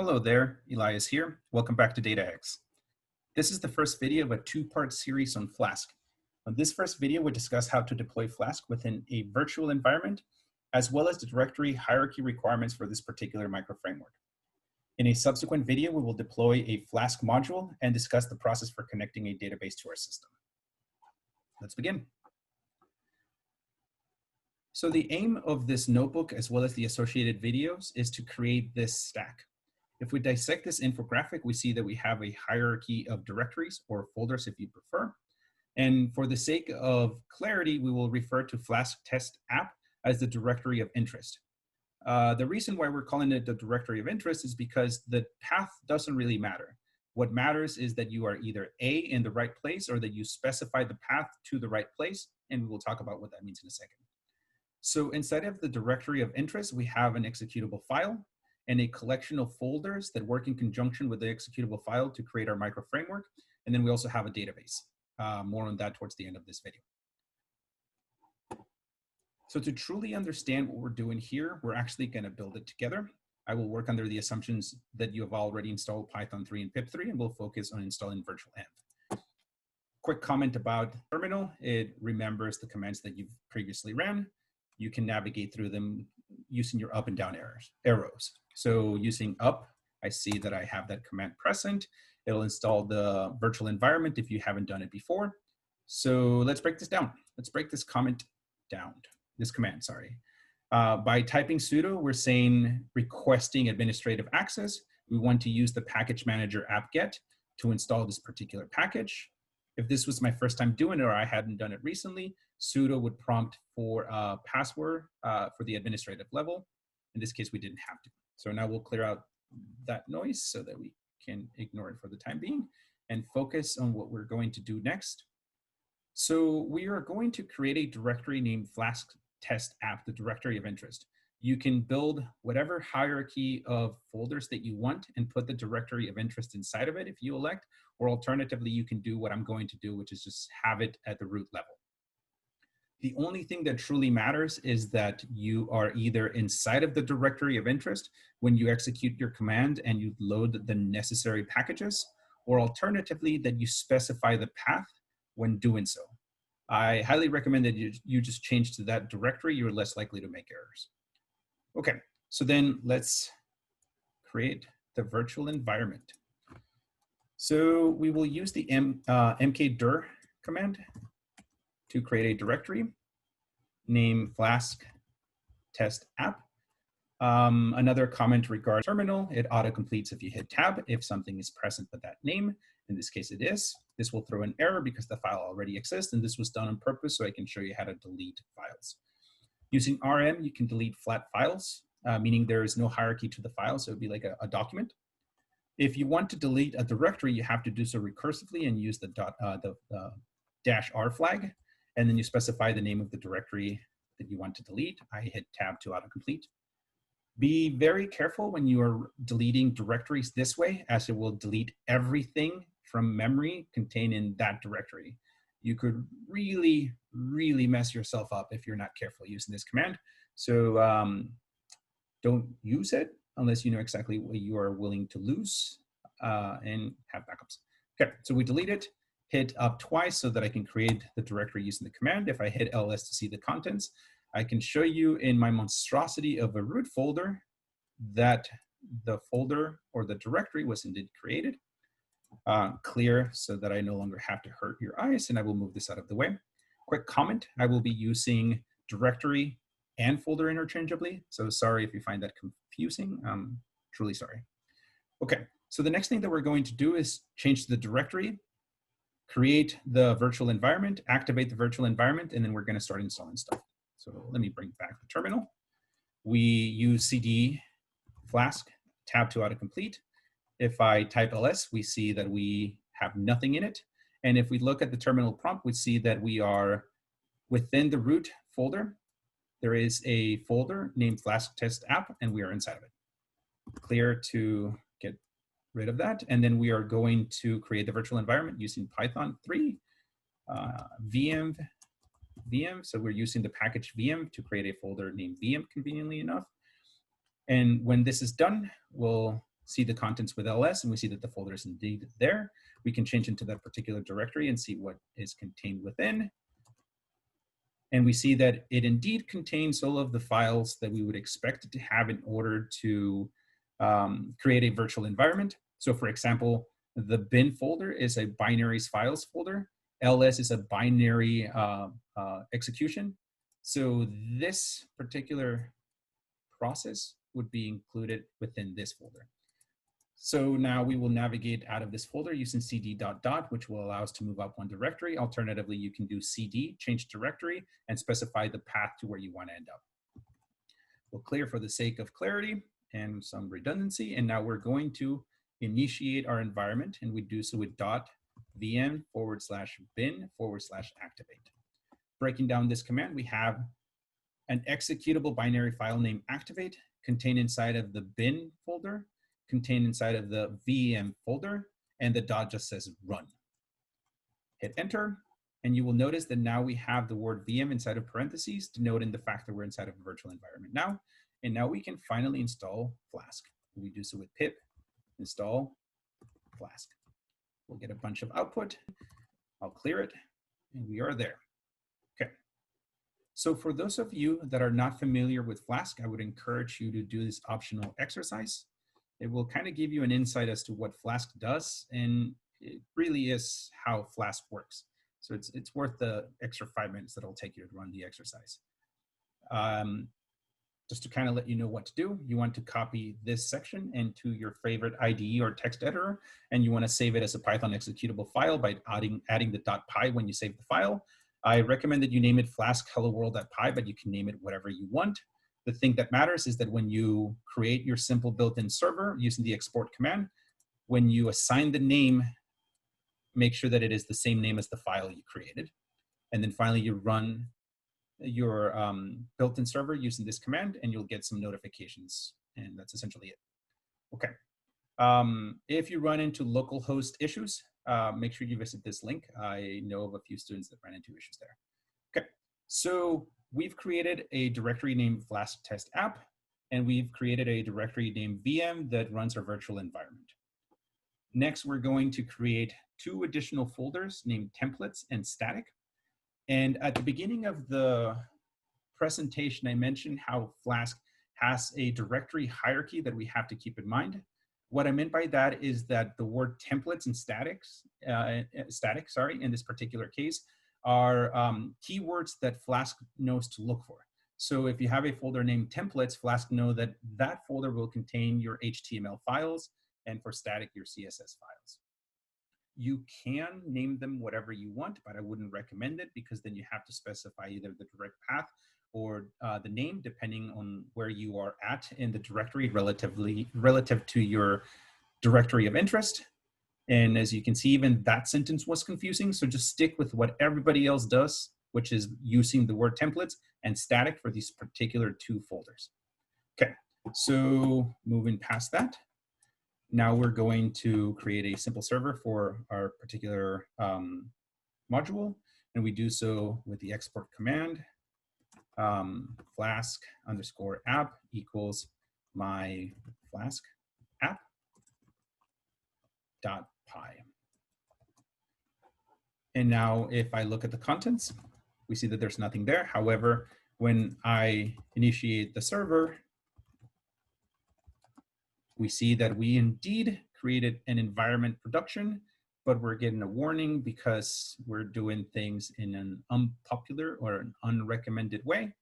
Hello there, Elias here. Welcome back to DataX. This is the first video of a two-part series on Flask. On this first video, we'll discuss how to deploy Flask within a virtual environment, as well as the directory hierarchy requirements for this particular microframework. In a subsequent video, we will deploy a Flask module and discuss the process for connecting a database to our system. Let's begin. So the aim of this notebook, as well as the associated videos, is to create this stack. If we dissect this infographic, we see that we have a hierarchy of directories or folders if you prefer. And for the sake of clarity, we will refer to Flask test app as the directory of interest. The reason why we're calling it the directory of interest is because the path doesn't really matter. What matters is that you are either A, in the right place, or that you specify the path to the right place. And we will talk about what that means in a second. So inside of the directory of interest, we have an executable file and a collection of folders that work in conjunction with the executable file to create our microframework. And then we also have a database. More on that towards the end of this video. So to truly understand what we're doing here, we're actually going to build it together. I will work under the assumptions that you have already installed Python 3 and pip3, and we'll focus on installing virtual env. Quick comment about terminal. It remembers the commands that you've previously ran. You can navigate through them using your up and down arrows. So using up, I see that I have that command present. It'll install the virtual environment if you haven't done it before. So let's break this down. Let's break this command down. By typing sudo, we're saying requesting administrative access. We want to use the package manager apt-get to install this particular package. If this was my first time doing it or I hadn't done it recently, sudo would prompt for a password for the administrative level. In this case, we didn't have to. So now we'll clear out that noise so that we can ignore it for the time being and focus on what we're going to do next. So we are going to create a directory named Flask test app, the directory of interest. You can build whatever hierarchy of folders that you want and put the directory of interest inside of it if you elect, or alternatively, you can do what I'm going to do, which is just have it at the root level. The only thing that truly matters is that you are either inside of the directory of interest when you execute your command and you load the necessary packages, or alternatively, that you specify the path when doing so. I highly recommend that you just change to that directory. You're less likely to make errors. Okay, so then let's create the virtual environment. So we will use the mkdir command to create a directory, name Flask test app. Another comment regarding terminal, it auto-completes if you hit tab if something is present with that name. In this case, it is. This will throw an error because the file already exists, and this was done on purpose so I can show you how to delete files. Using rm, you can delete flat files, meaning there is no hierarchy to the file, so it would be like a document. If you want to delete a directory, you have to do so recursively and use the -r flag, and then you specify the name of the directory that you want to delete. I hit tab to autocomplete. Be very careful when you are deleting directories this way, as it will delete everything from memory contained in that directory. You could really, really mess yourself up if you're not careful using this command. So don't use it unless you know exactly what you are willing to lose and have backups. Okay, so we delete it, hit up twice so that I can create the directory using the command. If I hit ls to see the contents, I can show you in my monstrosity of a root folder that the folder or the directory was indeed created. Clear so that I no longer have to hurt your eyes, and I will move this out of the way. Quick comment, I will be using directory and folder interchangeably, so sorry if you find that confusing. Truly sorry. Okay, so the next thing that we're going to do is change the directory, create the virtual environment, activate the virtual environment, and then we're going to start installing stuff. So let me bring back the terminal. We use cd flask tab to autocomplete. If I type ls, we see that we have nothing in it. And if we look at the terminal prompt, we see that we are within the root folder. There is a folder named Flask test app, and we are inside of it. Clear to get rid of that. And then we are going to create the virtual environment using Python 3, VM. So we're using the package VM to create a folder named VM, conveniently enough. And when this is done, we'll see the contents with ls, and we see that the folder is indeed there. We can change into that particular directory and see what is contained within. And we see that it indeed contains all of the files that we would expect it to have in order to create a virtual environment. So for example, the bin folder is a binaries files folder. ls is a binary execution. So this particular process would be included within this folder. So now we will navigate out of this folder using cd ... which will allow us to move up one directory. Alternatively, you can do cd, change directory, and specify the path to where you want to end up. We'll clear for the sake of clarity and some redundancy. And now we're going to initiate our environment, and we do so with .vm/bin/activate. Breaking down this command, we have an executable binary file named activate contained inside of the bin folder, contained inside of the VM folder, and the dot just says run. Hit enter, and you will notice that now we have the word VM inside of parentheses, denoting the fact that we're inside of a virtual environment now. And now we can finally install Flask. We do so with pip install Flask. We'll get a bunch of output. I'll clear it, and we are there. Okay. So for those of you that are not familiar with Flask, I would encourage you to do this optional exercise. It will kind of give you an insight as to what Flask does, and it really is how Flask works. So it's worth the extra 5 minutes that it'll take you to run the exercise. Just to kind of let you know what to do, you want to copy this section into your favorite IDE or text editor, and you want to save it as a Python executable file by adding the .py when you save the file. I recommend that you name it Flask hello world.py, but you can name it whatever you want. The thing that matters is that when you create your simple built-in server using the export command, when you assign the name, make sure that it is the same name as the file you created. And then finally you run your built-in server using this command, and you'll get some notifications, and that's essentially it. Okay. If you run into localhost issues, make sure you visit this link. I know of a few students that ran into issues there. Okay, so we've created a directory named Flask test app, and we've created a directory named VM that runs our virtual environment. Next, we're going to create 2 additional folders named templates and static. And at the beginning of the presentation, I mentioned how Flask has a directory hierarchy that we have to keep in mind. What I meant by that is that the word templates and static, in this particular case, are keywords that Flask knows to look for. So if you have a folder named templates, Flask know that that folder will contain your HTML files, and for static, your CSS files. You can name them whatever you want, but I wouldn't recommend it, because then you have to specify either the direct path or the name, depending on where you are at in the directory relative to your directory of interest. And as you can see, even that sentence was confusing. So just stick with what everybody else does, which is using the word templates and static for these particular 2 folders. Okay, so moving past that, now we're going to create a simple server for our particular module, and we do so with the export command, Flask_app equals my Flask app .py. And now if I look at the contents, we see that there's nothing there. However, when I initiate the server, we see that we indeed created an environment production, but we're getting a warning because we're doing things in an unpopular or an unrecommended way.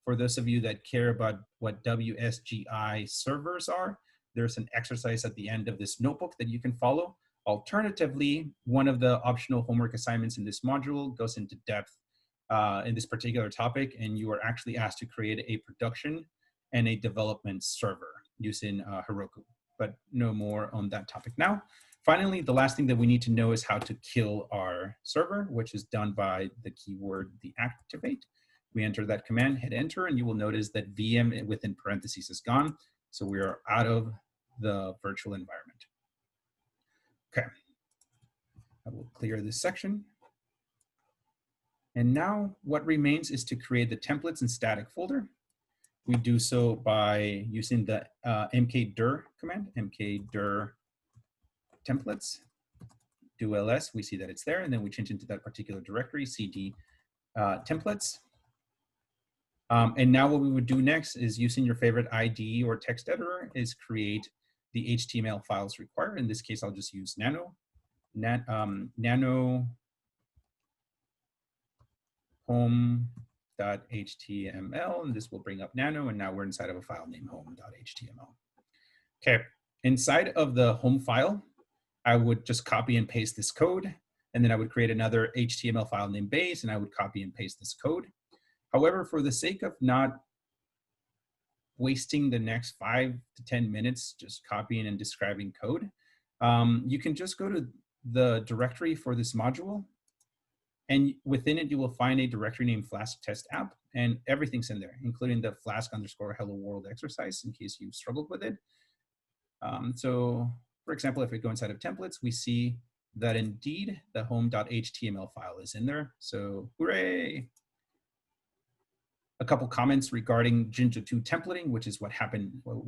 For those of you that care about what WSGI servers are, there's an exercise at the end of this notebook that you can follow. Alternatively, one of the optional homework assignments in this module goes into depth in this particular topic, and you are actually asked to create a production and a development server using Heroku, but no more on that topic now. Finally, the last thing that we need to know is how to kill our server, which is done by the keyword, the activate. We enter that command, hit enter, and you will notice that VM within parentheses is gone. So we are out of the virtual environment. Okay, I will clear this section. And now what remains is to create the templates and static folder. We do so by using the mkdir command, mkdir templates, do ls, we see that it's there, and then we change into that particular directory, cd templates. And now what we would do next is, using your favorite IDE or text editor, is create the HTML files required. In this case, I'll just use nano home.html, and this will bring up nano, and now we're inside of a file named home.html. Okay, inside of the home file, I would just copy and paste this code, and then I would create another HTML file named base, and I would copy and paste this code. However, for the sake of not wasting the next 5 to 10 minutes just copying and describing code, you can just go to the directory for this module, and within it you will find a directory named Flask test app, and everything's in there, including the Flask_hello world exercise in case you struggled with it. So for example, if we go inside of templates, we see that indeed the home.html file is in there. So hooray! A couple comments regarding Jinja 2 templating, which is what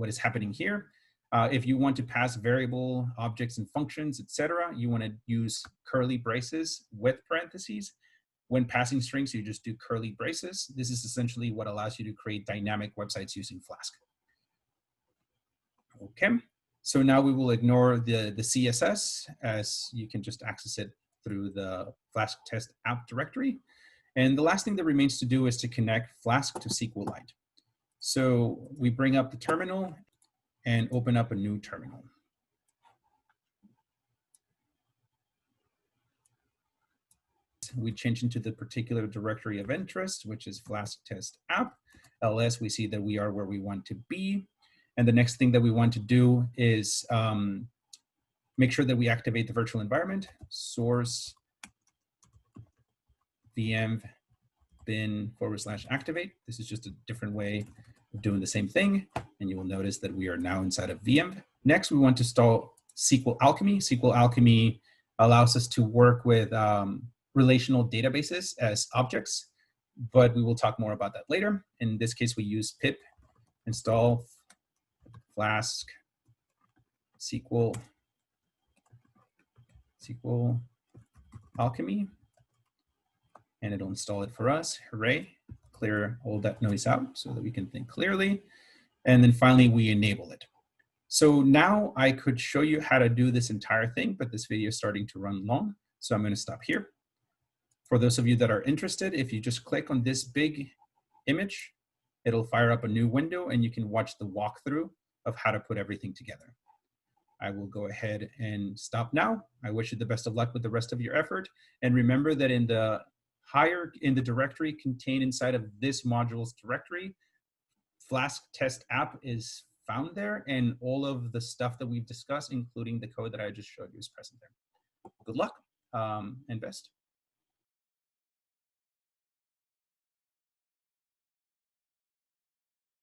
is happening here. If you want to pass variable objects and functions, etc., you want to use curly braces with parentheses. When passing strings, you just do curly braces. This is essentially what allows you to create dynamic websites using Flask. Okay, so now we will ignore the CSS, as you can just access it through the Flask test app directory. And the last thing that remains to do is to connect Flask to Sqlite. So we bring up the terminal and open up a new terminal. We change into the particular directory of interest, which is Flask test app. ls, we see that we are where we want to be. And the next thing that we want to do is make sure that we activate the virtual environment, source VM bin/activate. This is just a different way of doing the same thing. And you will notice that we are now inside of VM. Next, we want to install Sql Alchemy. Sql Alchemy allows us to work with relational databases as objects, but we will talk more about that later. In this case, we use pip install Flask Sql Alchemy, and it'll install it for us. Hooray! Clear all that noise out so that we can think clearly. And then finally, we enable it. So now I could show you how to do this entire thing, but this video is starting to run long, so I'm going to stop here. For those of you that are interested, if you just click on this big image, it'll fire up a new window and you can watch the walkthrough of how to put everything together. I will go ahead and stop now. I wish you the best of luck with the rest of your effort. And remember that in the directory contained inside of this module's directory, Flask test app is found there, and all of the stuff that we've discussed, including the code that I just showed you, is present there. Good luck and best.